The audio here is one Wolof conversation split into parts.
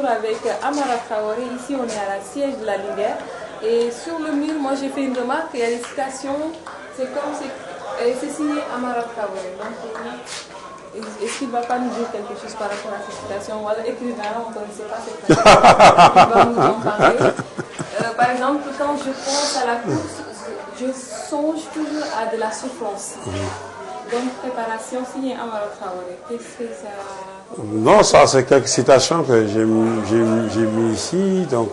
toujours avec Amara Traoré. Ici, on est à la siège de la Linguère. Et sur le mur, moi j'ai fait une remarque, il y a des citations. C'est comme c'est signé Amara Traoré. Donc, est-ce qu'il ne va pas nous dire quelque chose par rapport à ces citations? Ou alors écrivain, on ne connaissait pas cette citation. Il va nous en parler. Par exemple, quand je pense à la course, je songe toujours à de la souffrance. Donc, préparation signée Amara Traoré. Qu'est-ce que ça... Non, ça c'est quelques citations que j'ai mis ici. Donc,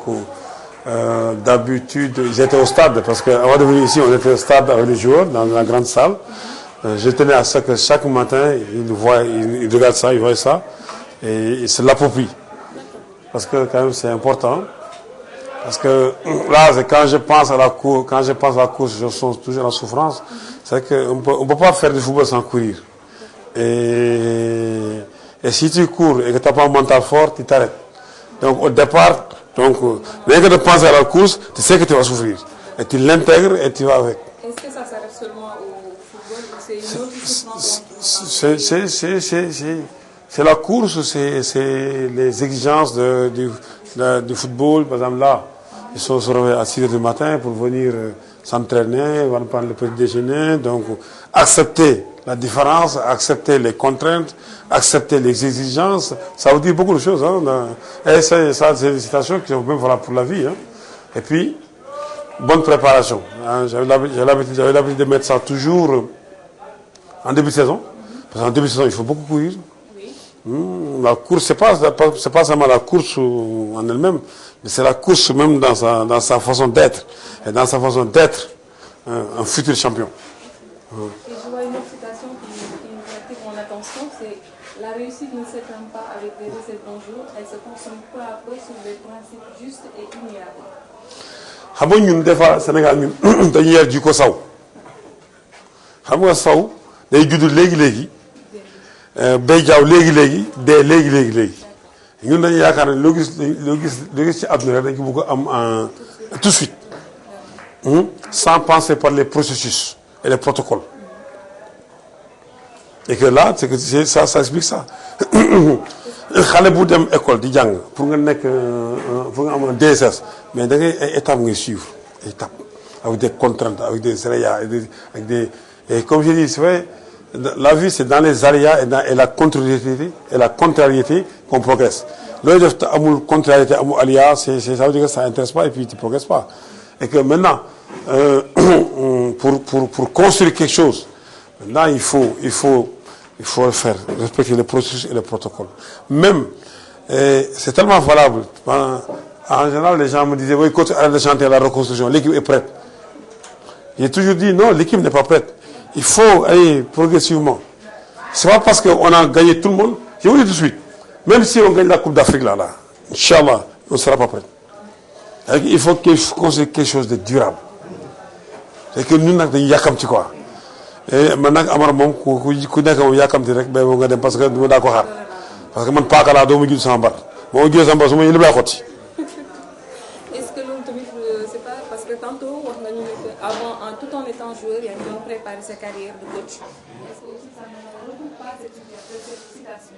d'habitude, j'étais au stade, parce qu'avant de venir ici, on était au stade avec les joueurs, dans la grande salle. Je tenais à ça que chaque matin, ils regardent ça, ils voient ça, et ils se l'approprient. Parce que quand même, c'est important. Parce que là, quand je pense à la course, je sens toujours la souffrance. C'est qu'on ne peut pas faire du football sans courir. Et si tu cours et que tu n'as pas un mental fort, tu t'arrêtes. Donc au départ, rien que de penser à la course, tu sais que tu vas souffrir. Et tu l'intègres et tu vas avec. Est-ce que ça s'arrête seulement au football ou c'est une autre souffrance? C'est la course, c'est les exigences du football. Par exemple, là, ils sont se réveillés à 6 h du matin pour venir s'entraîner, on va prendre le petit déjeuner. Donc, accepter la différence, accepter les contraintes, accepter les exigences, ça veut dire beaucoup de choses. Hein. Et ça, c'est des situations qui sont même valables pour la vie. Hein. Et puis, bonne préparation. Hein. J'avais l'habitude de mettre ça toujours en début de saison. Parce qu'en début de saison, il faut beaucoup courir. La course, c'est pas seulement la course en elle-même, mais c'est la course même dans sa façon d'être. Et dans sa façon d'être, un futur champion. Et je vois une autre citation qui nous attire mon attention, c'est « La réussite ne s'éteint pas avec des recettes d'un jour, elle se construit peu à peu sur des principes justes et immuables. » xam nga ñun des fois Sénégal ñun dañuy yar jikko saw xam nga saw day judd léegi béy jaaw léegi dee léegi ñun dañuy yaakaar ne loo gis ci àdduna rek dañ ko bëgg a am tout de suite sans passer par les processus et les protocoles. Et que là, ça explique ça. xale bu dem école di jàng pour nga nekk pour nga am un DSS mais da ngay ay étapes ngay suivre ay étapes avec des contraintes avec des aléas et comme je dis c'est vrai la vie c'est dans les aléas et la contrariété qu'on progresse. Looy def te amul contrariété amul aléa ça veut dire que ça intéresse pas et puis tu progresses pas. Et que maintenant pour construire quelque chose maintenant il faut le faire, respecter les processus et les protocoles. Même, c'est tellement valable. En général, les gens me disaient, oui, coach, arrête de chanter la reconstruction, l'équipe est prête. J'ai toujours dit, non, l'équipe n'est pas prête. Il faut aller progressivement. C'est pas parce qu'on a gagné tout le monde, je vous dis tout de suite, même si on gagne la Coupe d'Afrique, là, Inch'Allah, on ne sera pas prêt. Il faut construire quelque chose de durable. C'est que nous, nous avons dit quoi. Et maintenant Amar moom ku nekk moom yàkkamti rek bay moom nga dem parce que duma daa ko xaar parce que man paaka laa doo ma jul sama mbar moo jël sama mbar su ma yële bay xotti. Est-ce que loolu tamit c'est pas parce que tantôt wax nañu ne que avant tout en étant joueur yaa ngi doon préparer sa carrière de coach. Est-ce que aussi ça ne regroupe pas cette citation?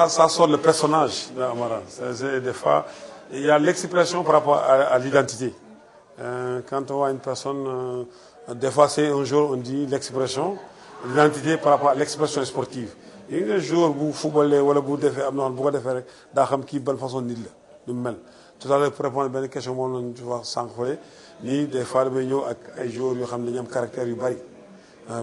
Ça sort le personnage de Amara. C'est des fois il y a l'expression par rapport à l'identité. Quand on voit une personne des fois, c'est un jour, on dit l'expression, l'identité par rapport à l'expression sportive. Il y a un jour, vous footballez, ou vous devez faire, qui bonne façon de le tout à l'heure, pour répondre à une question, je vois sans folie, des fois, il y a des jours, qui ont un caractère bari.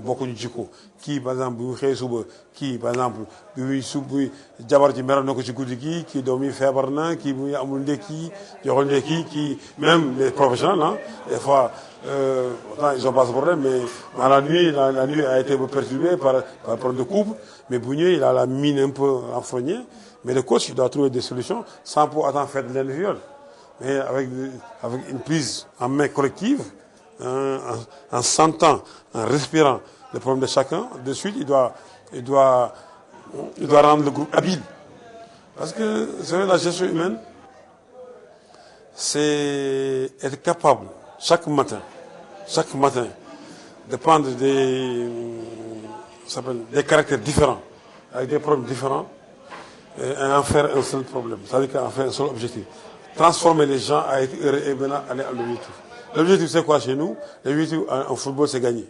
Beaucoup de jikko qui par exemple bu xey suba qui par exemple bi subu jabar ci meron nako ci goudi gi qui domi febar na qui bu amul ndeki joxol ndeki qui même les professionnels hein des fois ils ont pas ce problème mais la nuit a été perturbée par problème de couple mais bu il a la mine un peu enfrognée mais le coach il doit trouver des solutions sans pour autant faire de l'inviol mais avec une prise en main collective en sentant, en respirant les problèmes de chacun, de suite, il doit rendre le groupe habile. Parce que, vous savez, la gestion humaine, c'est être capable, chaque matin, de prendre des caractères différents, avec des problèmes différents, et en faire un seul problème, c'est-à-dire qu'en faire un seul objectif. Transformer les gens à être heureux et maintenant aller à l'objectif. L'objectif, c'est quoi chez nous? L'objectif en football, c'est gagner.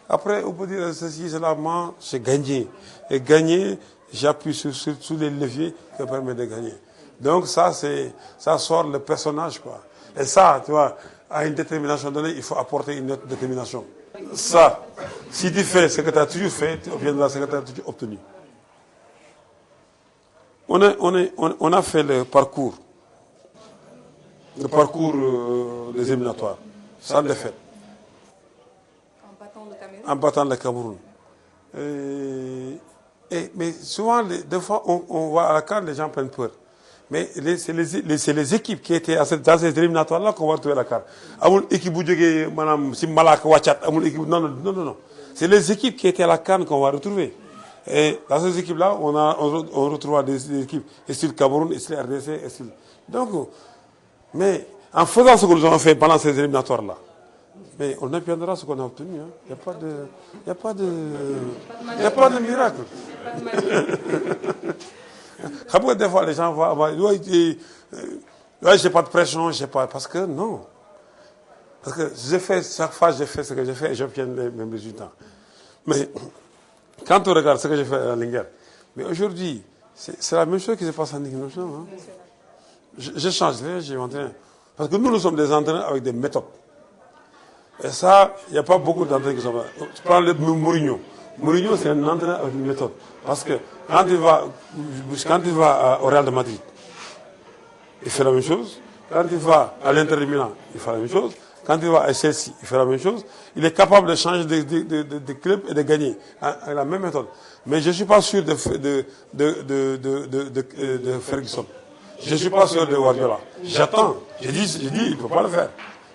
Après, on peut dire ceci, cela, moi, c'est gagner. Et gagner, j'appuie sur tous les leviers qui permettent de gagner. Donc ça sort le personnage, quoi. Et ça, tu vois, à une détermination donnée, il faut apporter une autre détermination. Ça, si tu fais ce que tu as toujours fait, tu obtiendras ce que tu as toujours obtenu. On a fait le parcours des éliminatoires, sans défaite. En battant le Cameroun. Mais souvent, des fois, on voit à la CAN, les gens prennent peur. Mais c'est les équipes qui étaient dans ces éliminatoires-là qu'on va trouver à la CAN. Amul équipe bu madame si Malak Wachat, amul équipe non. C'est les équipes qui étaient à la CAN qu'on va retrouver. Et dans ces équipes-là, on retrouve des équipes style Cameroun, style RDC, style. Donc, mais en faisant ce que nous avons fait pendant ces éliminatoires-là, mais on obtiendra ce qu'on a obtenu. Il n'y a pas de miracle. Des fois, les gens vont j'ai pas de pression, parce que non. Parce que chaque fois, j'ai fait ce que j'ai fait et j'obtiens les mêmes résultats. Mais quand on regarde ce que j'ai fait à Linguère, mais aujourd'hui, c'est la même chose qui se passe en Ligue nationale. Je change, j'ai entraîné. Parce que nous sommes des entraîneurs avec des méthodes. Et ça, il n'y a pas beaucoup d'entraîneurs qui sont là. Tu prends le Mourinho. Mourinho, c'est un entraîneur avec une méthode. Parce que quand il va au Real de Madrid, il fait la même chose. Quand il va à l'Inter de Milan, il fait la même chose. Quand il va à Chelsea, il fait la même chose. Il est capable de changer de club et de gagner avec la même méthode. Mais je ne suis pas sûr de Ferguson. Je ne suis pas sûr de Guardiola. J'attends. J'ai dit, il ne peut pas le faire.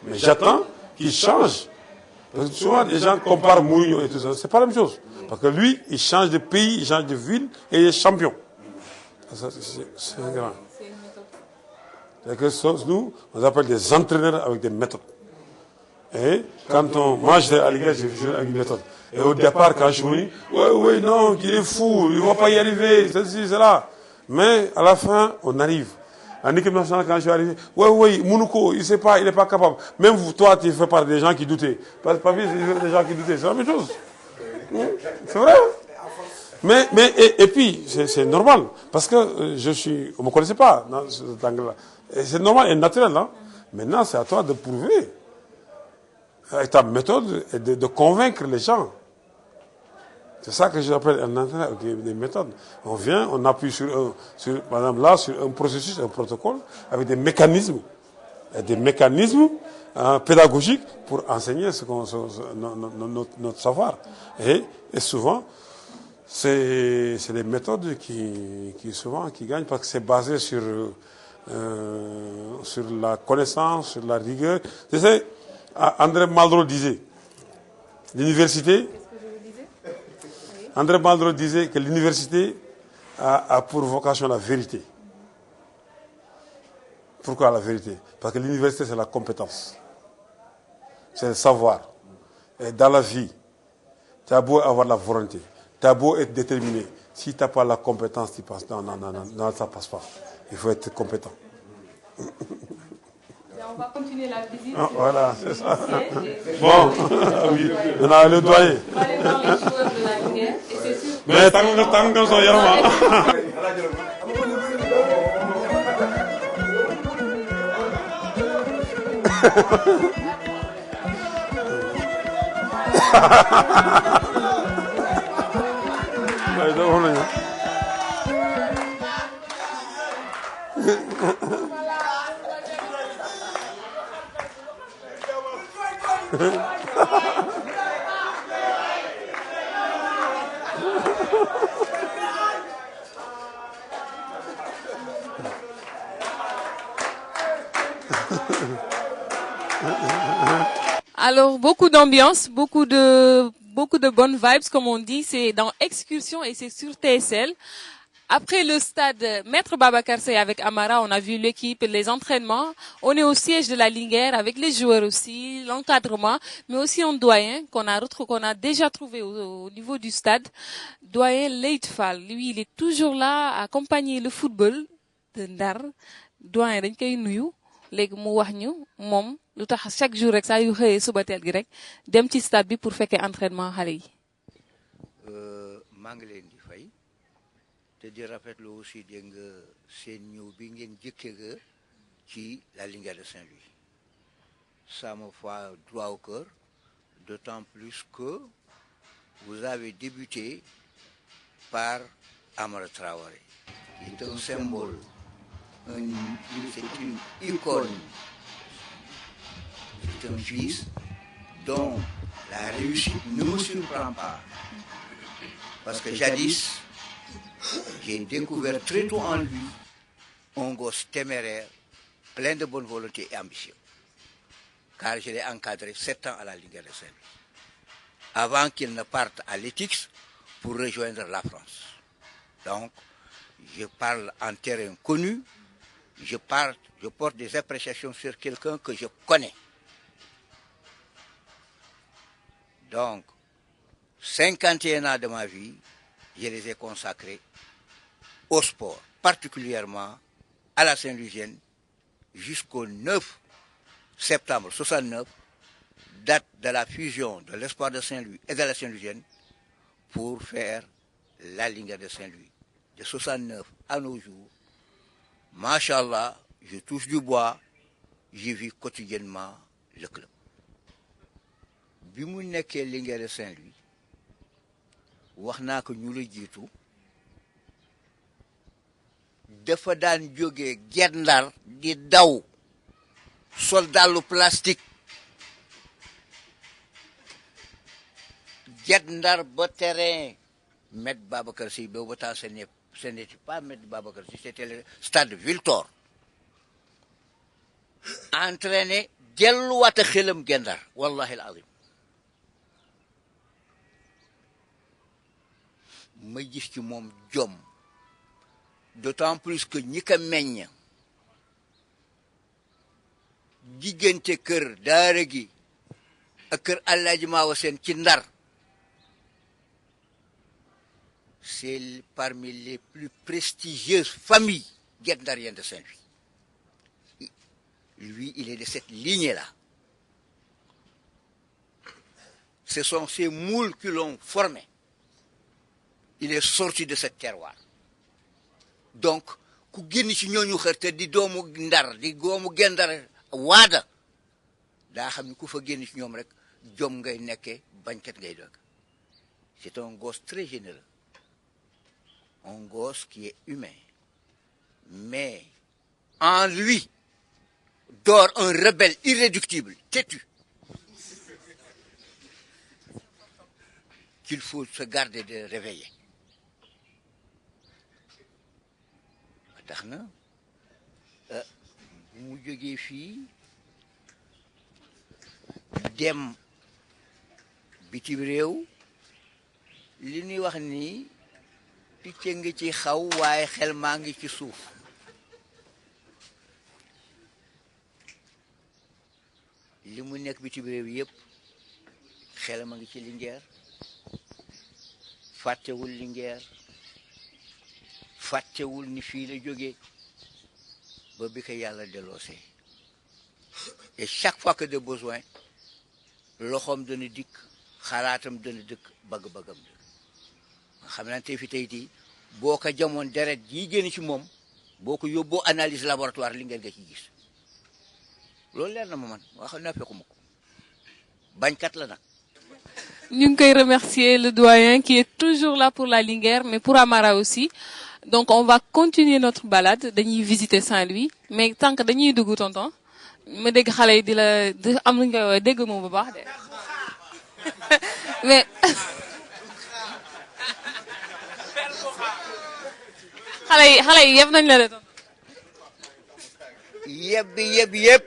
Mais j'attends qu'il change. Parce que souvent, les gens comparent Mourinho et tout ça. C'est pas la même chose. Parce que lui, il change de pays, il change de ville et il est champion. C'est un grand. C'est que nous, on appelle des entraîneurs avec des méthodes. Et quand moi j'étais à l'Église, j'ai joué avec une méthode. Et au départ, quand je suis venu, ouais, non, il est fou, il ne va pas y arriver, ceci, cela. Mais à la fin, on arrive. En équipe nationale, quand je suis arrivé, Mounouko, il ne sait pas, il n'est pas capable. Même vous, toi, tu fais par des gens qui doutaient. Parce que papier, c'est des gens qui doutaient. C'est la même chose. C'est vrai. Mais et puis, c'est normal. Parce que on ne me connaissait pas dans cet angle-là. C'est normal et naturel. Hein? Maintenant, c'est à toi de prouver. Avec ta méthode, et de convaincre les gens. C'est ça que j'appelle un entraîneur avec des méthodes. On vient, on appuie sur un processus, un protocole, avec des mécanismes. Et des mécanismes pédagogiques pour enseigner notre savoir. Et souvent, c'est des méthodes qui gagnent parce que c'est basé sur la connaissance, sur la rigueur. Tu sais, André Malraux disait, l'université, André Malraux disait que l'université a pour vocation la vérité. Pourquoi la vérité? Parce que l'université, c'est la compétence. C'est le savoir. Et dans la vie, tu as beau avoir la volonté, tu as beau être déterminé. Si tu n'as pas la compétence, tu passes. Non, ça ne passe pas. Il faut être compétent. On va continuer la visite. Voilà, c'est ça. Bon, oui, on a le doyen. On va aller voir les joueurs de la Linguère. Et c'est sûr. Mais tant qu'on s'en yarma. Alors, beaucoup d'ambiance, beaucoup de bonnes vibes, comme on dit. C'est dans Excursion et c'est sur TSL. Après le stade Maître Babacar Seye avec Amara, on a vu l'équipe, les entraînements. On est au siège de la Linguère avec les joueurs aussi, l'encadrement, mais aussi un doyen qu'on a déjà trouvé au niveau du stade. Doyen Leït Fall, lui, il est toujours là à accompagner le football de Ndar. Doyen dañ koy nuyu léegi mu wax ñu moom lu tax chaque jour rek saa yu xëyee suba teel gi rek dem ci stade bi pour fekkee entraînement xale yi. maa ngi leen di fay te di rafetlu aussi dégg nga seen ñëw bi ngeen jëkkee nga ci la Linguère de Saint-Louis. Ça me fait droit au cœur, d'autant plus que vous avez débuté par Amara Traoré, qui est un symbole, c'est une icône, c'est un fils dont la réussite ne me surprend pas. Parce que jadis, j'ai découvert très tôt en lui un gosse téméraire, plein de bonne volonté et ambitieux. Car je l'ai encadré 7 ans à la Linguère de Saint-Louis, avant qu'il ne parte à l'Éthique pour rejoindre la France. Donc, je parle en terrain connu, je porte des appréciations sur quelqu'un que je connais. Donc, 51 ans de ma vie, je les ai consacrés au sport, particulièrement à la Saint-Louisienne, jusqu'au 9 septembre 69, date de la fusion de l'Espoir de Saint-Louis et de la Saint-Louisienne, pour faire la Linguère de Saint-Louis. De 69 à nos jours, Machallah, je touche du bois, je vis quotidiennement le club. Bi mu nekkee Linguère de Saint-Louis, wax naa ko ñu la jiitu, dafa daan jógee Guet Ndar di daw sol dàllu plastique Guet Ndar ba terrain Maître Babacar Seye boobu temps ce n'était pas Maître Babacar Seye, c'était le stade Victor. Entraîné delluwaat a xelam Guet Ndar wallahi al-azim. ma gis ci moom jom, d'autant plus que ñi ko meññ diggante kër daara gi ak kër Alaaji Maawa Seen ci Ndar, c'est parmi les plus prestigieuses familles guet-ndariennes de Saint-Louis. Lui, il est de cette lignée-là. Ce sont ces moules qui l'ont formé. Il est sorti de ce terroir. Donc, ku génn ci ñooñu xërte di doomu Ndar di doomu Gendar waada daa xam ni ku fa génn ci ñoom rek jom ngay nekkee bañkat ngay doog. C'est un gosse très généreux, un gosse qui est humain, mais en lui dort un rebelle irréductible, têtu, qu'il faut se garder de réveiller. tax na bu mu jógee fii dem bitim réew li ñuy wax ni picc ngi ci xaw waaye xel maa ngi ci suuf. li mu nekk bitim réew yëpp xelam a ngi ci Linguère, fàttewul Linguère, fàttewul ni fii la jógee ba bi ko yàlla delloosee. Et chaque fois que de besoin loxoom dana dikk, xalaatam dana dëkk, bëgg-bëggam dëkk. nga xam naa tey fi tey jii boo ko jamoon deret jii génn ci moom boo ko yóbboo analyse laboratoire Linguère nga ci gis. loolu leer na ma man wax na fekkuma ko bañkat la nag. Ñu ngi koy remercier le doyen qui est toujours là pour la Linguère, mais pour Amara aussi. Donc on va continuer notre balade, dañuy visiter Saint-Louis, mais tant que dañuy dugg tonton ma dégg xale yi di la am nga dégg moom bu baax de mais xale yi yëpp nañ la de tonton. yëpp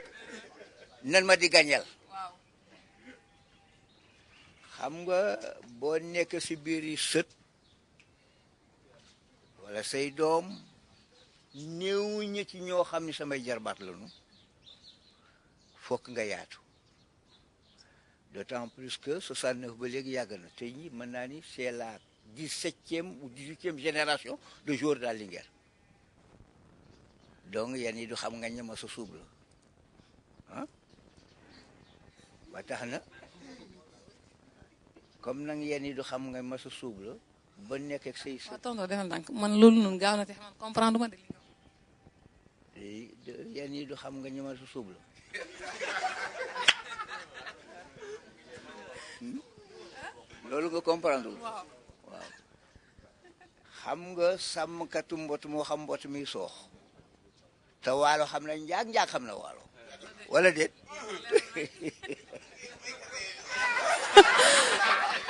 nan ma di gañel. xam nga boo nekk si biir yi sët wala say doom néew ñi ci ñoo xam ni samay jarbaat lañu fokk nga yaatu d'autant plus que 69 ba léegi yàgg na te ñi mën naa ni c'est la 17e ou 18e génération de joueurs de la Linguère donc yéen yi du xam nga ñama sa suub la ah ba tax na comme nag yéen yi du xam nga ma sa suub la ba nekk ak say waaw tonton defal ndànk man loolu noonu gaaw na te man comprendre ma de yéen yi du xam nga ñama sa suub la loolu nga comprendre waaw xam nga sàmmkatu mbott moo xam mbott mi soox te waalo xam na njaag xam na waalo wala déet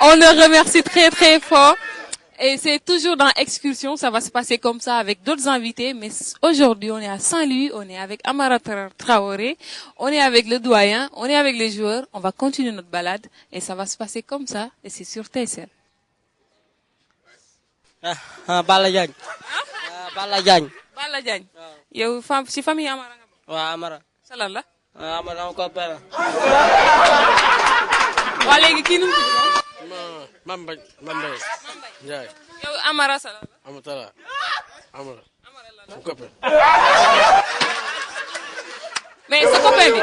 on le remercie très très fort et c'est toujours dans Excursion, ça va se passer comme ça avec d'autres invités, mais aujourd'hui on est à Saint-Louis, on est avec Amara Traoré, on est avec le doyen, on est avec les joueurs, on va continuer notre balade et ça va se passer comme ça et c'est sur TSL. Balla Diagne. Balla Diagne. Balla Diagne. Yow ci famille Amara nga bokk. Waaw Amara. Sa lan la. Amara ko pera. Waa léegi kii nu mu tudd. Mambay Ndiaye. Yow Amara sa lan la. Amara. Amara la la. Copain. Mais sa copain bi.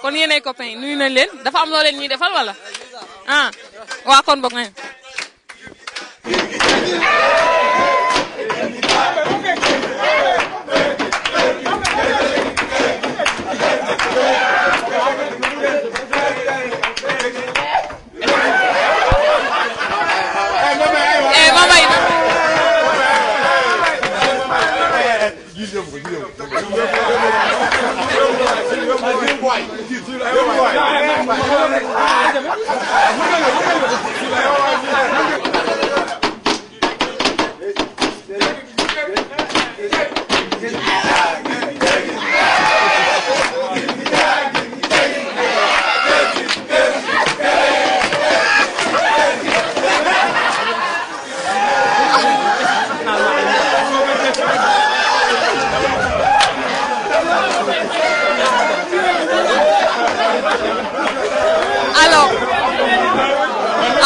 kon yéenay copain yi nuyu nañ leen dafa am loo leen ñuy defal wala ah waa kon bokk nañ mama yi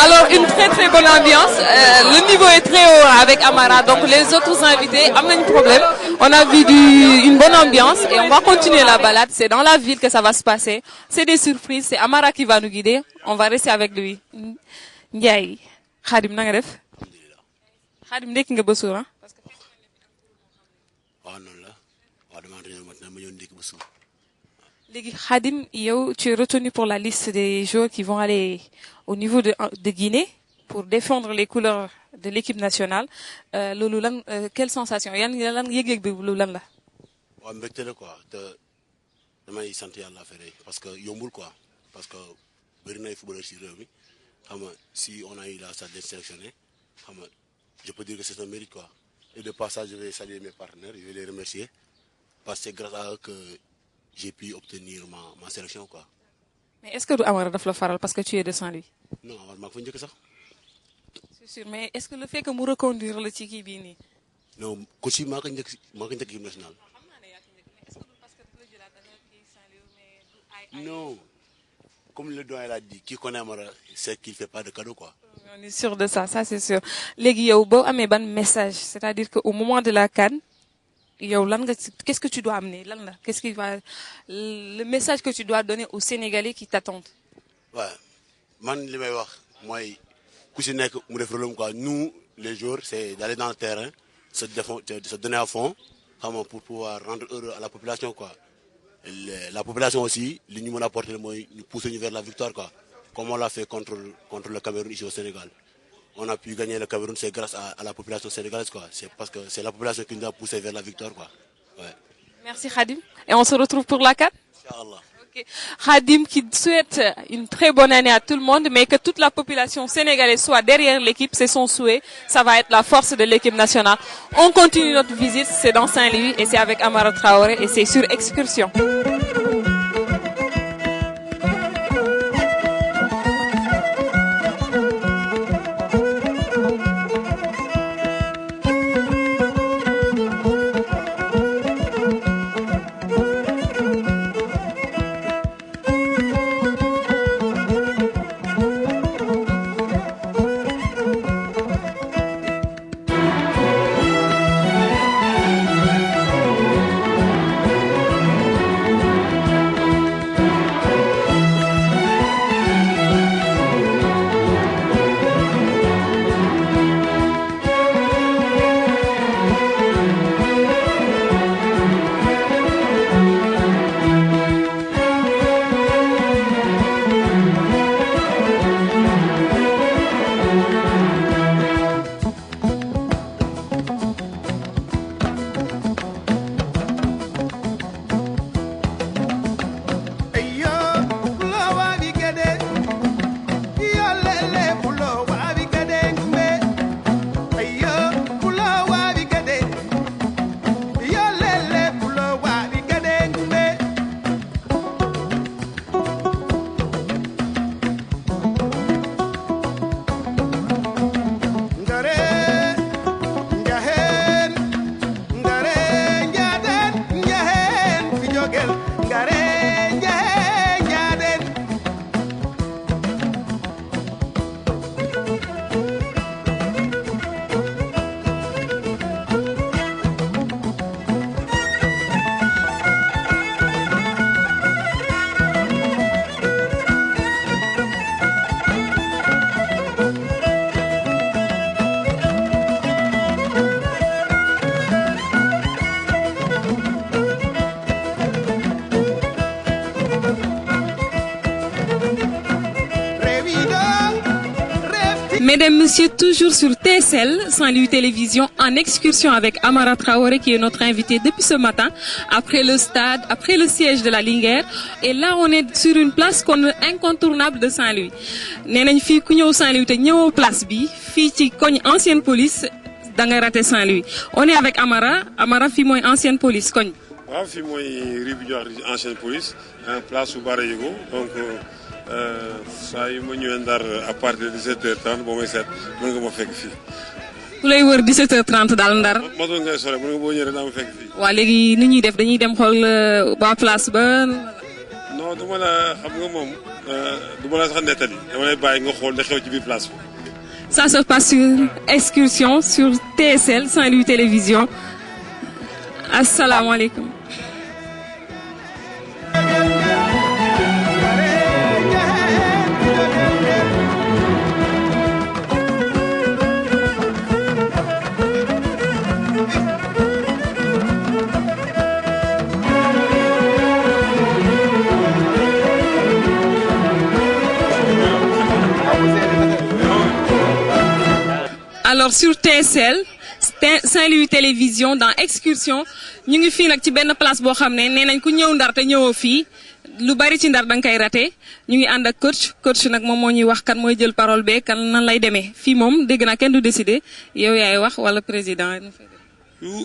Alors une très très bonne ambiance, le niveau est très haut avec Amara, donc les autres invités ont un problème. On a vu une bonne ambiance et on va continuer la balade, c'est dans la ville que ça va se passer. C'est des surprises, c'est Amara qui va nous guider, on va rester avec lui. Ndiaye, Khadim na nga def? Khadim ndekki nga ba suur ah? Légui Khadim, yow tu es retenu pour la liste des joueurs qui vont aller au niveau de Guinée pour défendre les couleurs de l'équipe nationale. Loolu lan quelle sensation yan lan yëg-yëg bi lu lan la? Waaw mbégte la quoi te damay sant yàlla affaire parce que yombul quoi parce que bëri na ay footballeurs ci réew mi xam nga si on a eu la chance d'être sélectionné xam nga je peux dire que c'est un mérite quoi et de passage je vais saluer mes partenaires je vais les remercier parce que c'est grâce à eux que j'ai pu obtenir ma sélection quoi. Mais est-ce que du Amara daf la faral parce que tu es de Saint-Louis? Non Amara maa ko fa njëkk sax. C'est sûr mais est-ce que le fait que mu reconduire la ci kii bii nii? Non coach yi maa ko njëkk équipe nationale. Non comme le doyen l'a dit qui connaît Amara c'est qu'il fait pas de cadeau quoi. On est sûr de ça c'est sûr. Léegi yow boo amee ban message c'est-à-dire que au moment de la CAN yow lan nga qu'est-ce que tu dois amener lan la qu'est-ce qui va le message que tu dois donner aux Sénégalais qui t'attendent? Ouais man li may wax mooy ku si nekk mu def rôle quoi nous les joueurs c'est d'aller dans le terrain se donner à fond xam nga pour pouvoir rendre heureux à la population quoi. La population aussi li ñu mën a apporter mooy ñu pousser ñu vers la victoire quoi comme on l'a fait contre le Cameroun ici au Sénégal. On a pu gagner le Cameroun, c'est grâce à la population sénégalaise quoi. C'est parce que c'est la population qui nous a poussé vers la victoire quoi. Ouais. Merci Khadim. Et on se retrouve pour la CAN? Inch'Allah. Okay. Khadim qui souhaite une très bonne année à tout le monde, mais que toute la population sénégalaise soit derrière l'équipe, c'est son souhait. Ça va être la force de l'équipe nationale. On continue notre visite, c'est dans Saint-Louis et c'est avec Amara Traoré et c'est sur Excursion. Mesdames, Messieurs, toujours sur TSL, Saint-Louis Télévision, en excursion avec Amara Traoré, qui est notre invité depuis ce matin, après le stade, après le siège de la Linguère. Et là, on est sur une place incontournable de Saint-Louis. Nenañ fi ku ñëw Saint-Louis te ñëwoo place bi, fi ci koñ ancienne police, da nga raté Saint-Louis. On est avec Amara. Amara fi mooy ancienne police koñ. waaw fi mooy rue bi ñu wax ancienne police, place su Bara Yego. Donc saa yu ma ñëwee Ndar à partir de 17h30 boo may seet mën nga ma fekk fii. ku lay wër 17h30 daal Ndar. moto ngay sore mën nga boo ñëwee daa ma fekk fii. waa léegi ni ñuy def dañuy dem xool waa place ba. non du ma la xam nga moom du ma la sax nettali dama lay bàyyi nga xool li xew ci biir place bi. Ça se passe sur excursion sur TSL Saint-Louis Télévision. Asalaamaaleykum. Alors sur TSL Saint-Louis Télévision dans excursion ñu ngi fii nag ci benn place boo xam ne nee nañ ku ñëw Ndar te ñëwoo fii lu bari ci Ndar da nga koy raté ñu ngi ànd ak coach nag moom moo ñuy wax kan mooy jël parole be kan nan lay demee fii moom dégg naa kenn du décider yow yaay wax wala président.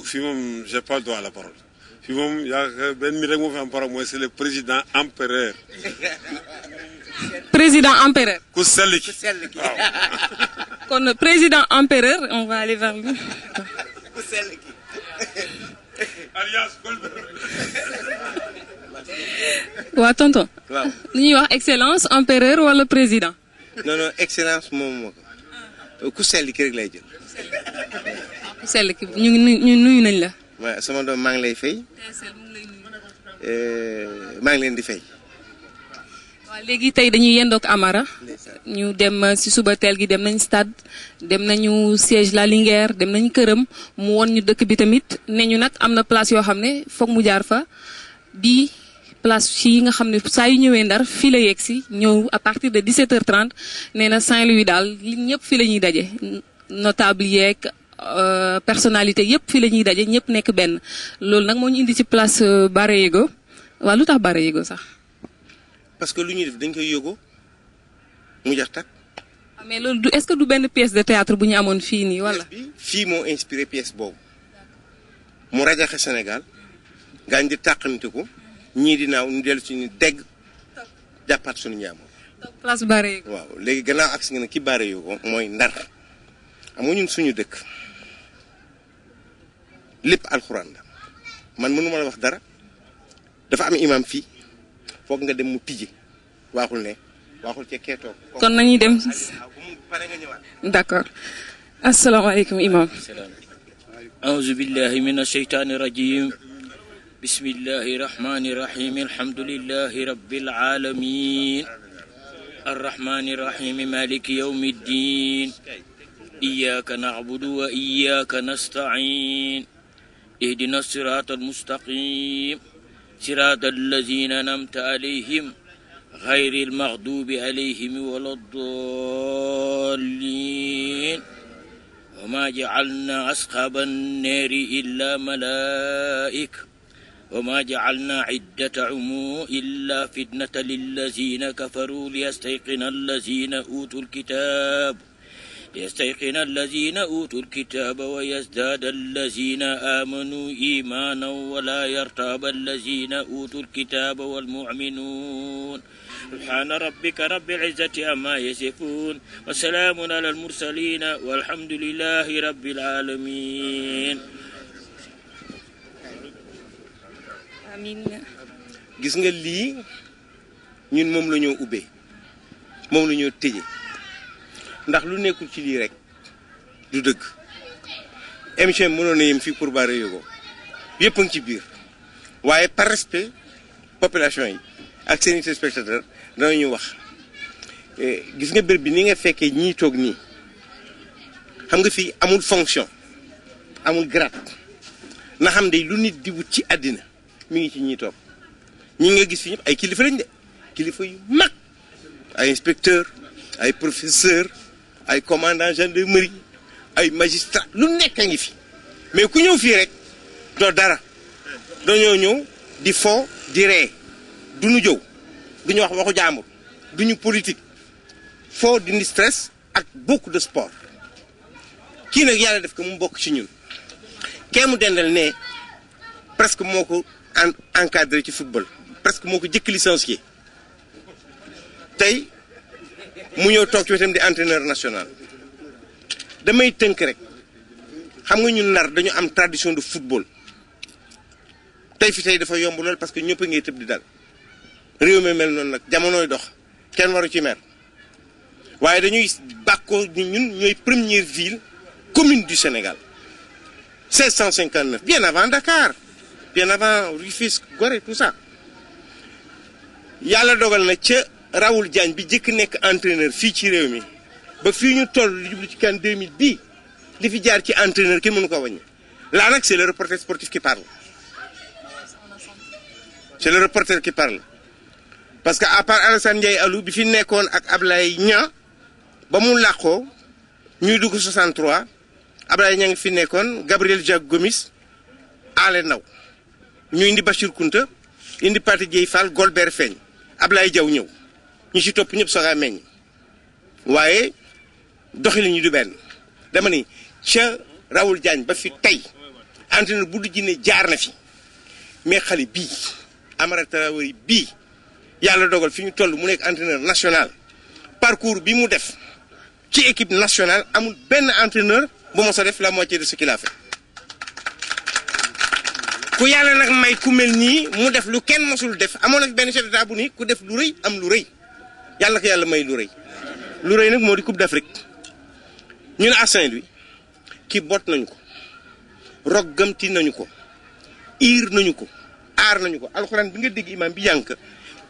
fii moom j'ai pas le droit à la parole fii moom yaa benn mi rek moo fi am parole mooy c'est le président empereur. Président empereur. ku sell ki waaw. kon président empereur on va aller vers lui. ku sell ki. alias waa tonton. waaw li ñuy wax excellence empereur wala président. non excellence moom moo ko ku sell ki rek lay jël. ku sell ki ñu nuyu nañ la. waaw sama doom maa ngi lay fay. maa ngi leen di fay. waaw léegi tey dañuy yendoog Amara ñu dem ci suba teel gi dem nañ stade dem nañu siège la Linguère dem nañ këram mu won ñu dëkk bi tamit ne ñu nag am na place yoo xam ne foog mu jaar fa bii place fii nga xam ne saa yu ñëwee Ndar fii la yegg si ñëw à partir de 17h30 nee na Saint-Louis daal li ñëpp fii la ñuy daje notable yeeg personnalité yëpp fii la ñuy daje ñëpp nekk benn loolu nag moo ñu indi ci place Bara Yego waaw lu tax Bara Yego sax. parce que lu ñuy def dañ koy yóbbu mu jax tak. mais loolu du est-ce que du benn pièce de théâtre bu ñu amoon fii nii wala. fii moo inspiré pièce boobu mu rajaxe Sénégal gaañ di tàqante ko ñii di naaw ñu dellu si ñu tegg jàppaat suñu njaamoon. place Bara Yego. waaw léegi gannaaw ak si nga ne ki Bara Yego mooy Ndar xam nga ñun suñu dëkk lépp alxuraan la man mënuma la wax dara dafa am imam fii. foog nga dem mu tijji waxul ne waxul ca keetoo. kon nañuy dem d'accord asalaamaaleykum imam. أعوذ بالله من الشيطان الرجيم بسم الله الرحمن الرحيم الحمد لله رب العالمين الرحمن الرحيم مالك يوم الدين إياك نعبد وإياك نستعين اهدنا الصراط المستقيم صراط الذين أنعمت عليهم غير المغضوب عليهم ولا الضالين وما جعلنا أصحاب النار إلا ملائكة وما جعلنا عدتهم إلا فتنة للذين كفروا ليستيقن الذين أوتوا الكتاب ويزداد الذين آمنوا إيمانا ولا يرتاب الذين أوتوا الكتاب والمؤمنون سبحان ربك رب العزة عما يصفون وسلام على المرسلين والحمد لله رب العالمين amiin. gis nga lii ñun moom la ñoo ubbee moom la ñoo tëje ndax lu nekkul ci lii rek du dëgg émission bi mënoon na yem fii pour Bara Yego yëpp a ngi ci biir waaye par respect population yi ak seen i téléspectateurs danañu wax gis nga bér bi ni nga fekkee ñii toog nii xam nga fii amul fonction amul grade na xam de lu nit di wut ci àddina mi ngi ci ñii toog ñi nga gis fi ñëpp ay kilifa lañ de kilifa yu mag ay inspecteur ay professeur ay commandant gendarmerie ay magistrat lu nekk a ngi fi mais ku ñëw fii rek doo dara dañoo ñëw di fo di ree duñu jëw duñu wax waxu jaambur duñu politique fo dindi stress ak beaucoup de sport kii nag yàlla def ko mu bokk ci ñun kee mu dendal ne presque moo ko encadré ci football presque moo ko jëkk licencié tey mu ñëw toog ci wetam di entraîneur national damay tënk rek xam nga ñun Ndar dañu am tradition de football tey fi tey dafa yomb lool parce que ñëpp a ngi tëb di dal réew mi mel noonu nag jamonooy dox kenn waru ci mer waaye dañuy bàkkoo ñun ñooy première ville commune du Sénégal 1659 bien avant Dakar bien avant Rufisque Gorée tout ça yàlla dogal na ca Raoul Diagne bi jëkk nekk entraîneur fii ci réew mi ba fii ñu toll li jublu ci CAN 2000 bii li fi jaar ci entraîneur kenn mënu ko wàññi là nag c'est le reporter sportif qui parle c'est le reporter qui parle parce que à part Alassane Ndiaye Alou bi fi nekkoon ak Ablaye Niang ba mu làqoo ñuy dugg 63 Ablaye Niang fi nekkoon Gabriel Jacques Gomis Ale Ndaw ñu indi Bachir Kounta indi Pathé Dieye Fall Golbert feeñ Ablaye Diaw ñëw ñu ci topp ñëpp soog a meññ waaye doxalin ñu du benn dama ni ca Raoul Diagne ba fi tey entraîneur bu du jinne jaar na fi mais xale bii Amara Traoré bii yàlla dogal fi ñu toll mu nekk entraîneur national parcours bi mu def ci équipe nationale amul benn entraîneur bu mos a def la moitié de ce qu'il a fait ku yàlla nag may ku mel nii mu def lu kenn mosul def amoon na benn chef d'état bu ni ku def lu rëy am lu rëy yàlla ko yàlla may lu rëy nag moo di coupe d'Afrique ñu ne à Saint-Louis kii bot nañu ko roggamti nañu ko iir nañu ko aar nañu ko alxuraan bi nga dégg imam bi yànk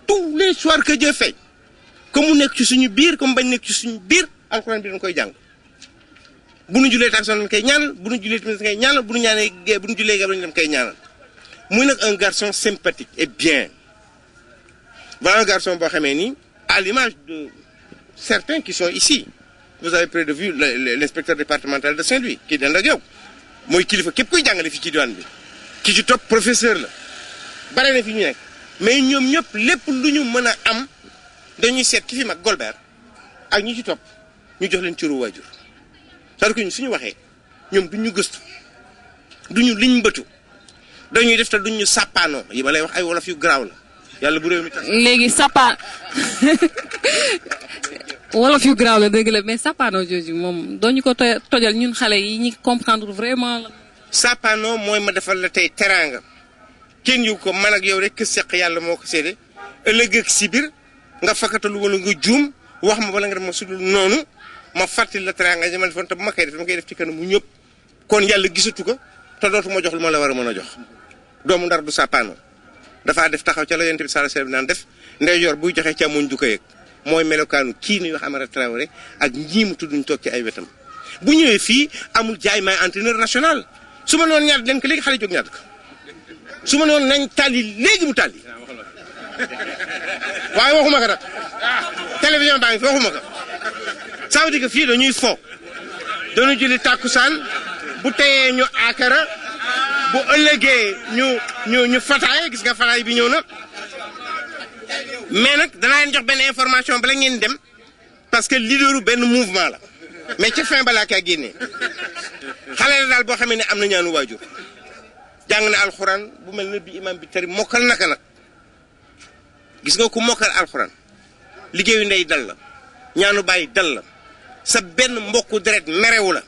tous les soirs que Dieu fait comme mu nekk ci suñu biir comme bañ nekk ci suñu biir alxuraan bi dañ koy jàng bu nu julee takkusaan dañ koy ñaanal bu nu julee tamit dañ koy ñaanal bu nu ñaanee bu nu julee gab dañ koy ñaanal muy nag un garçon sympathique et bien voilà un garçon boo xamee ni à l'image de certains qui sont ici vous avez près de vue l'inspecteur départemental de Saint-Louis kii den ak yow mooy kilifa képp kuy jàngale fii ci diwaan bi ki ci topp professeur la bare na fi ñu nekk mais ñoom ñëpp lépp lu ñu mën a am dañuy seet ki fi mag Golbert ak ñi ci topp ñu jox leen cëru waajur c'est-à-dire que ñu suñu waxee ñoom duñ ñu gëstu duñu liñ mbëtu dañuy def te duñ ñu sàppaanoo yi ma lay wax ay wolof yu garaaw la yàlla bu réew mi tas léegi sàppaan wolof yu garaaw la dëgg la mais sàppaanoo jooju moom doo ñu ko tojal ñun xale yi ñi comprendre vraiment la. sàppaanoo mooy ma defal la tey teraanga kenn yu ko man ak yow rek kë seq yàlla moo ko séede ëllëg ak si biir nga fakkatalu wala nga juum wax ma wala nga def ma sudul noonu ma fàttali la teraanga ji ma defoon te bu ma koy def dama koy def ci kanamu ñëpp kon yàlla gisatu ko te dootu ma jox lu ma la war a mën a jox doomu Ndar du sàppaanoo dafaa def taxaw ca la Yonent bi sallallahu alayhi wasallam naan def ndeyjoor buy joxe càmmoñ du ko yëg mooy melokaanu kii nuy wax Amara Traoré ak ñii mu tudd ñu toog ci ay wetam bu ñëwee fii amul jaay may entraîneur national su ma noonu ñaata leen ko léegi xale jóg ñaata ko su ma noonu nañ tàlli léegi mu tàlli waaye waxuma ko nag télévision baa ngi fi waxuma ko ça veut dire que fii dañuy fo dañu julli tàkkusaan bu teyee ñu akara bu ëllëgee ñu fataay gis nga fataay bi ñëw na mais nag danaa leen jox benn information bala ngeen dem parce que leaderu benn mouvement la mais ca fin balaa kaa génnee xale la daal boo xamee ne am na ñaanu waajur jàng na alxuraan bu mel ne bi imam bi tari mokkal naka nag gis nga ku mokkal alxuraan liggéeyu ndey dal la ñaanu bàyyi dal la sa benn mbokku deret merewu la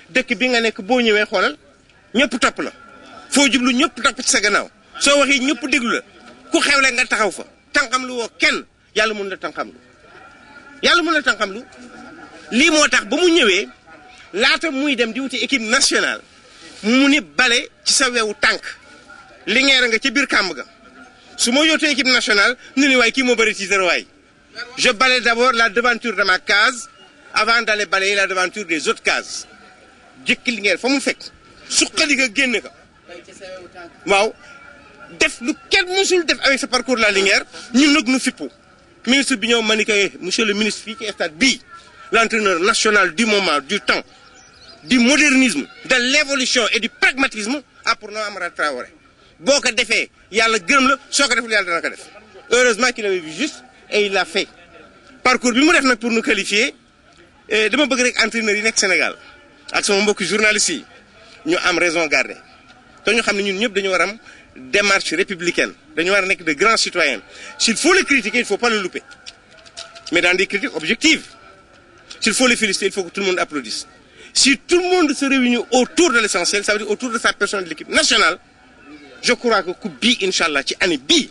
dëkk bi nga nekk boo ñëwee xoolal ñëpp topp la foo jublu ñëpp topp ci sa gannaaw soo waxee ñëpp déglu la ku xewle nga taxaw fa tànqam lu woo kenn yàlla mun la tànqam lu yàlla mun la tànqam lu lii moo tax ba mu ñëwee laata muy dem di wuti équipe nationale mu ni bale ci sa wewu tànk li ngeer nga ci biir kàmb ga su ma yootee équipe nationale nu ni waay kii moo bëri ci zéro waay je balaye d'abord la devanture de ma case avant d'aller balayer la devanture des autres cases jëkk li ngeer fa mu fekk suqali nga génn ko waaw def lu kenn musul def avec ce parcours la Linguère ñun nag nu fippu ministre bi ñëw ma ni ko monsieur le ministre fii ci stade bii l'entraîneur national du moment, du temps, du modernisme, de l'évolution et du pragmatisme a pour nom Amara Traoré. Boo ko defee yàlla gërëm la soo ko deful yàlla dana ko def heureusement qu'il avait vu juste et il l'a fait parcours bi mu def nag pour nous qualifier dama bëgg rek entraîneurs yi nekk Sénégal ak sama mbokki journalistes yi ñu am raison garder te ñu xam ne ñun ñëpp dañu war am démarche républicaine dañu war a nekk de grands citoyens s'il faut le critiquer il faut pas le louper mais dans des critiques objectives s'il faut le féliciter il faut que tout le monde applaudisse si tout le monde se réunit autour de l'essentiel ça veut dire autour de sa personne de l'équipe nationale je crois que coupe bii inchallah ci année bii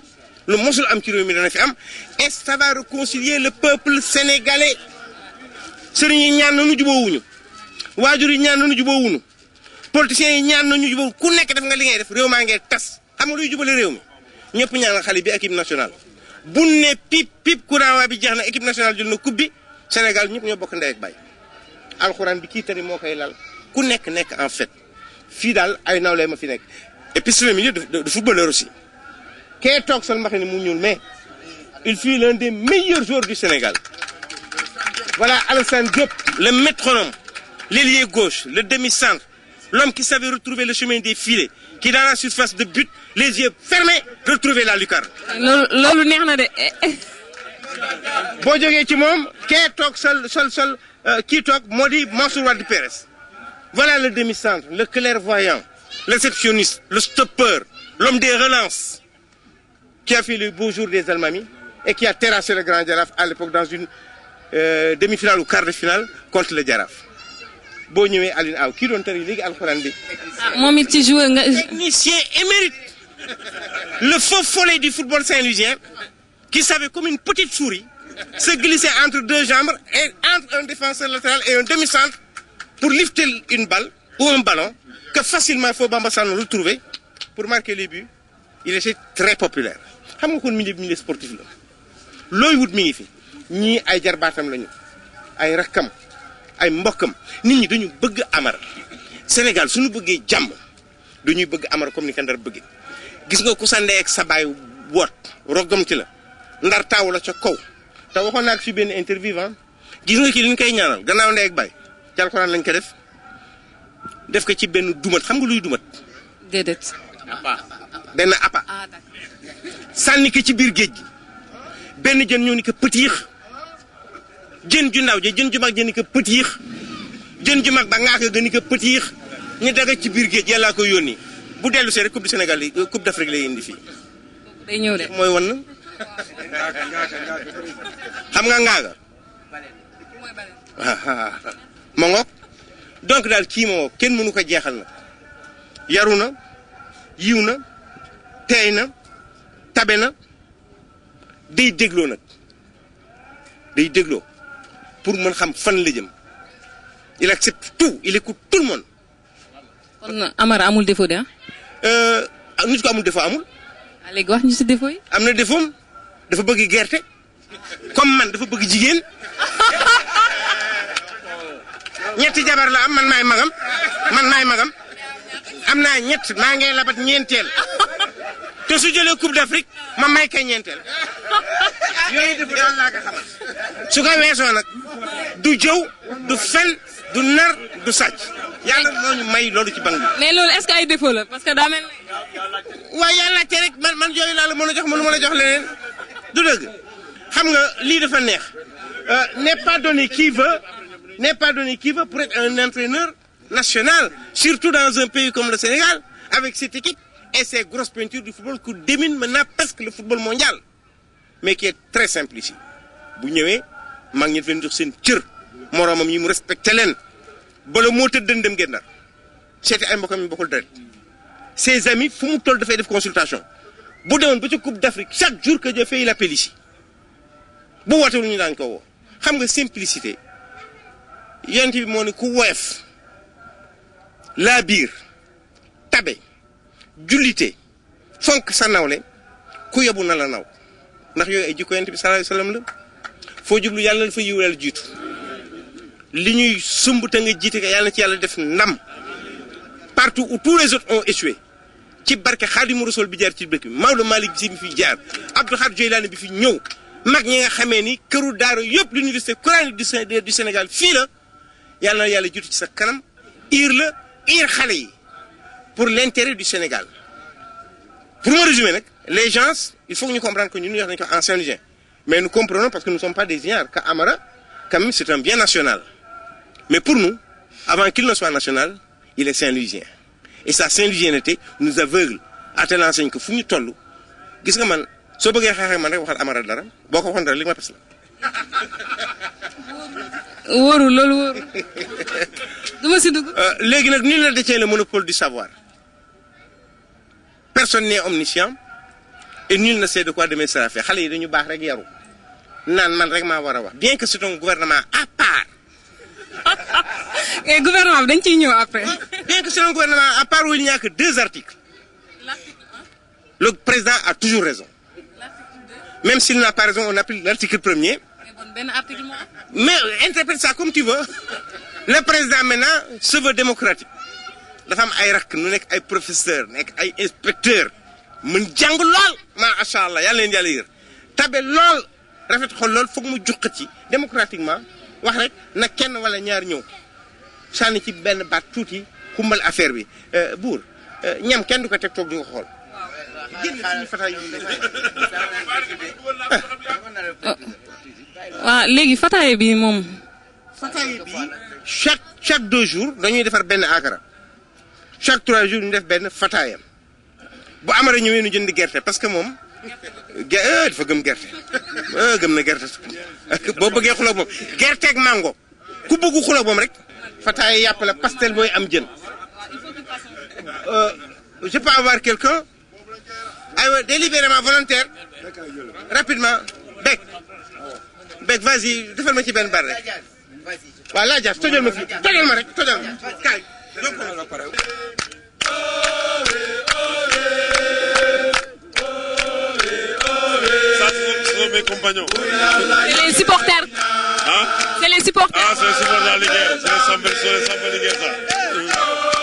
lu mosul am ci réew mi dana fi am et ça va réconcilier le peuple sénégalais sëriñ yi ñaan nañu juboowuñu waajur yi ñaan nañu juboowuñu politiciens yi ñaan nañu jubóo ku nekk def nga li ngay def réew maa ngee tas xam nga luy jubale réew mi ñëpp ñaanal xale bi équipe nationale bu ne pip pip courant bi jeex na équipe nationale jël na coupe bi Sénégal ñëpp ñoo bokk ndey ak baay alxuraan bi kii tari moo koy lal ku nekk en fait fii daal ay nawlee ma fi nekk et puis c'est le milieu de footballeur aussi kee toog sol mbaxane mu ñuul mais il fut l'un des meilleurs joueurs du Sénégal voilà Alassane Diop le métronome l'ailier gauche le demi-centre l'homme qui savait retrouver le chemin des filets qui dans la surface de but les yeux fermés retrouvait la lucarne. loolu neex na de. boo jógee ci moom kee toog sol kii toog moo di Mansour Wade Pérez voilà le demi-centre le clairvoyant le réceptionniste le stoppeur l'homme des relances qui a fait le beau jour des Almami et qui a terrassé le Grand Jaraaf à l'époque dans une demi-finale ou quart de finale contre le Jaraaf. boo ñëwee Aline Aw kii doon tari léegi alxuraan bi. moom it ci joueur nga. technicien émérite le faux follet du football saint-louisien qui savait comme une petite souris se glisser entre deux jambes et entre un défenseur latéral et un demi-centre pour lifter une balle ou un ballon que facilement Fo Bamba Sall retrouver pour marquer les buts. Il était très populaire xam nga kon milieu sportif la looy wut mi ngi fi ñii ay jarbaatam lañu ay rakkam ay mbokkam nit ñi dañu bëgg Amara Sénégal suñu bëggee jàmm dañuy bëgg Amara comme ni ko Ndar bëggee gis nga ku sa ndey ak sa baay woot rogam ci la Ndar taaw la ca kaw te waxoon naa ko fi benn interview gis nga kii li ñu koy ñaanal gannaaw ndey ak baay ci alxuraan lañ ko def ko ci benn dumat xam nga luy dumat. déedéet. benn appa sànni ko ci biir géej gi benn jën ñëw ni ko pëtiix jën ju ndaw jën ju mag jën ni ko pëtiix jën ju mag ba ngaa ko gën ni ko pëtiix ñu daga ci biir géej yàllaa ko yónni bu dellu see rek coupe du Sénégal yi coupe d'Afrique lay indi fii. day ñëw de mooy wan xam nga ngaaga ma ngoog donc daal kii moo kenn mënu ko jeexal na yaru na yiw na teey na tabe na day dégloo nag day dégloo pour mën xam fan la jëm il accepte tout il écoute tout le monde. kon Amara amul défaut de nit ko amul défaut amul. léegi wax ñu ci défaut yi. am na défaut dafa bëgg gerte comme man dafa bëgg jigéen ñetti jabar la am man maay magam am naa ñett maa ngi labat ñeenteel te su jëlee coupe d'Afrique ma may kay ñeenteel yooyu defu daal laa ko xamal su ko weesoo nag du jëw du fen du nar du sàcc yàlla moo ñu may loolu ci banque bi. mais loolu est-ce que ay défaut la parce que daa mel waaye yàlla te rek man yooyu laa la mën a jox mënu ma la jox leneen du dëgg xam nga lii dafa neex n'est pas donné qui veut pour être un entraîneur national surtout dans un pays comme le Sénégal avec cette équipe et ces grosses peintures du football qui dominent maintenant presque le football mondial mais qui est très simple ici bu ñëwee maa ngi leen jox seen cër moroomam yi mu respecté leen bala moo tëdd dem ngeen Ndar seeti ay mbokkam yi bokkul deret ses amis fu mu toll dafay def consultation bu demoon ba ci coupe d'Afrique chaque jour que Dieu fait il appelle ici bu wootewul ñu daañu ko woo xam nga simplicité yonent bi moo ne ku woyof laa biir tabe jullite fonk sa nawle ku yebu na la naw ndax yooyu ay jikko yonent bi sallallahu alayhi wasallam la foo jublu yàlla dafa yiw yàlla jiitu li ñuy sumb te nga jiite ko yàlla na ci yàlla def ndam partout où tous les autres ont échoué ci barke Xaadimu Rasuul bi jaar ci dëkk bi Maodo Malick bi fi jaar Abdou Khadre Djeylani bi fi ñëw mag ñi nga xamee ni këru daara yëpp l'université coranique du Sénégal fii la yàlla na yàlla jiitu ci sa kanam ir xale yi pour l'intérêt du Sénégal. Pour me résumer, les gens, il faut que nous comprenions que nous sommes en Saint-Louisien. Mais nous comprenons parce que nous ne sommes pas des ignares. Qu'Amara, quand même, c'est un bien national. Mais pour nous, avant qu'il ne soit national, il est Saint-Louisien. Et sa Saint-Louisienneté nous aveugle à telle enseigne que fu ñu toll gis nga man soo bëggee xeexee man rek waxal Amara dara boo ko waxoon dara li ma tas la. wóoru loolu wóoru duma si dugg. léegi nag nul ne détient le monopole du savoir. Personne n'est omniscient et nul ne sait de quoi demain sera fait xale yi dañu baax rek yaru naan man rek maa war a wax bien que c'est un gouvernement à part. et gouvernement bi dañ ciy ñëw après. Bien que c'est un gouvernement à part où il n'y a que 2 articles. Le président a toujours raison. Même s'il n'a pas raison, on applique l'article 1er. Mais interprète ça comme tu veux. Le président maintenant se veut démocratique. La femme ay rak nu nek ay professeur nek ay inspecteur mën jang lol ma sha Allah yalla len yalla yeur tabé lol rafet xol lol fokk mu juxat ci démocratiquement wax rek na kenn wala ñaar ñew sànni ci benn baat tuuti kumbal affaire bi buur ñam kenn du ko teg toog di ko xool. waaw léegi fataay bi moom. fataay bi chaque 2 jours dañuy defar benn akara chaque 3 jours ñu def benn fataayam bu Amara ñëwee ñu jënd gerte parce que moom dafa gëm gerte gëm na gerte boo bëggee xuloo moom gerte ak mango ku bëggu xuloo moom rek. Fataay yàpp la pastel mooy am jën. Je peux avoir quelqu'un aywa délibérément volontaire rapidement Bec vas-y defal ma ci benn bar rek waaw laa jaaf tojal ma fii tojal ma rek tojal ma kaay. Ça c'est mes compagnons. C'est les supporters. Hein? C'est les supporters. Ah, c'est les supporters de la Ligue. C'est les Samba Ligue, ça.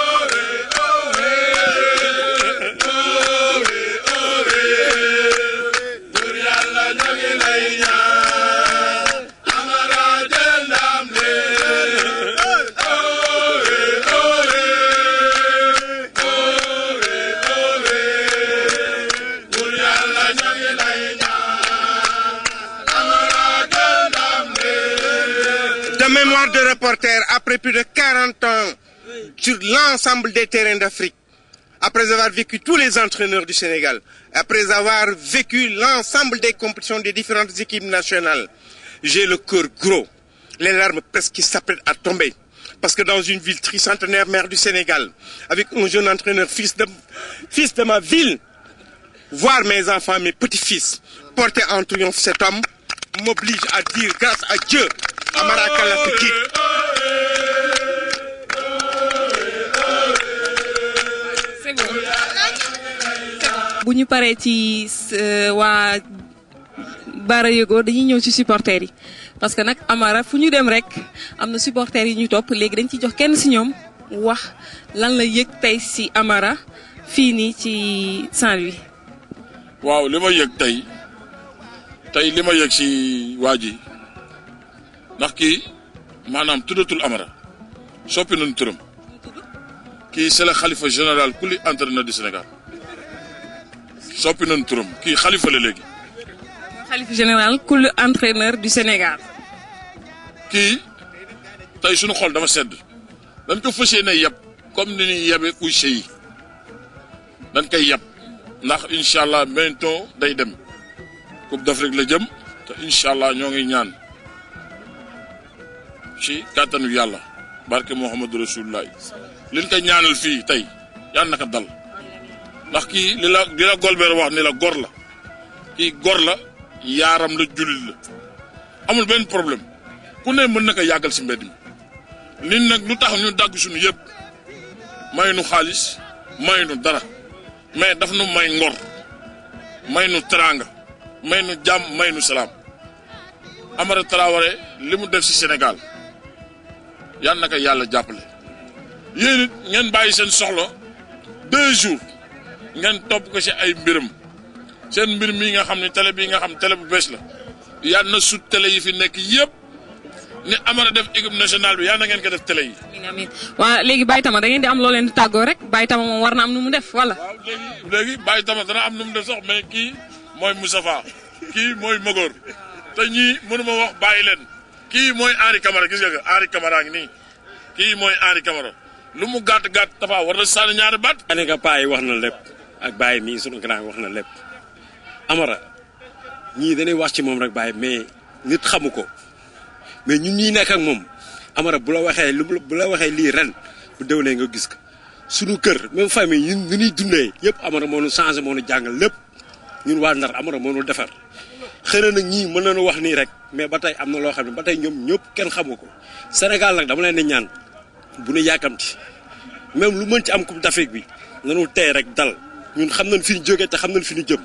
Mémoire de reporter après plus de 40 ans sur l'ensemble des terrains d'Afrique, après avoir vécu tous les entraîneurs du Sénégal, après avoir vécu l'ensemble des compétitions des différentes équipes nationales, j'ai le cœur gros, les larmes presque qui s'apprêtent à tomber. Parce que dans une ville tricentenaire, mère du Sénégal, avec un jeune entraîneur, fils de ma ville, voir mes enfants, mes petits-fils, porter en triomphe cet homme, m'oblige à dire grâce à Dieu, Amara Kalla te jiit. C'est bon. bu ñu paree ci waa Bara Yego dañuy ñëw ci supporters yi parce que nag Amara fu ñu dem rek am na supporters yi ñu topp léegi dañ ci jox kenn ci ñoom wax lan la yëg tey ci Amara fii nii ci Saint-Louis. waaw li ma yëg tey li ma yëg ci waa ji ndax kii maanaam tuddatul Amara soppi nañu turam kii c'est le xalifa général kuli entraîneur du Sénégal soppi nañu turam kii xalifa la léegi. xalifa général kuli entraîneur du Sénégal. kii tey suñu xol dama sedd dañ ko fas yéene yeb comme ni ñuy yebee kuy sey dañ koy yeb ndax incha allah bientôt day dem Coupe d'Afrique la jëm te incha allah ñoo ngi ñaan. ci kàttanu yàlla barke Muhammadu Rasulullah liñ koy ñaanal fii tey yàlla naka dal ndax kii li la Golbert wax ni la gor la kii gor la yaaram la jullit la amul benn problème ku ne mën na ko yàggal si mbedd mi nit nag lu tax ñu dagg suñu yëpp may nu xaalis may nu dara mais daf nu may ngor may nu teraanga may nu jàmm may nu salaam Amara Traoré li mu def si Sénégal yàlla na ko yàlla jàppale yéen it ngeen bàyyi seen soxla 2 jours ngeen topp ko ci ay mbiram seen mbir mi nga xam ne télé bi nga xam télé bu bees la yàlla na sut télé yi fi nekk yëpp ni Amara def équipe nationale bi yàlla na ngeen ko def télé yi. amiin amiin waa léegi Baye Tama da ngeen di am loo leen di tàggoo rek Baye Tama moom war na am nu mu def wala. waaw léegi Baye Tama dana am nu mu def sax mais kii mooy Moustapha kii mooy Magor te ñii mënuma wax bàyyi leen kii mooy Henri Camara gis nga Henri Camara ngi nii kii mooy Henri Camara lu mu gàtt gàtt Tafa war na sànni ñaari baat. ane nga Paa yi wax na lépp ak Baye mii sunu grand wax na lépp Amara ñii dañuy wax ci moom rek Baye mais nit xamu ko mais ñun ñii nekk ak moom Amara bu la waxee lii ren bu déwénee nga gis ko sunu kër même famille ñun ñu ñuy dundee yëpp Amara moo ñu changé moo ñu jàngal lépp ñun waa Ndar Amara moo ñu defar xëy na nag ñii mën nañu wax nii rek mais ba tey am na loo xam ne ba tey ñoom ñëpp kenn xamu ko Sénégal nag dama leen di ñaan bu ñu yàkkamti même lu mën ci am coupe d'Afrique bi nanu tey rek dal ñun xam nañ fi ñu jógee te xam nañ fi ñu jëm.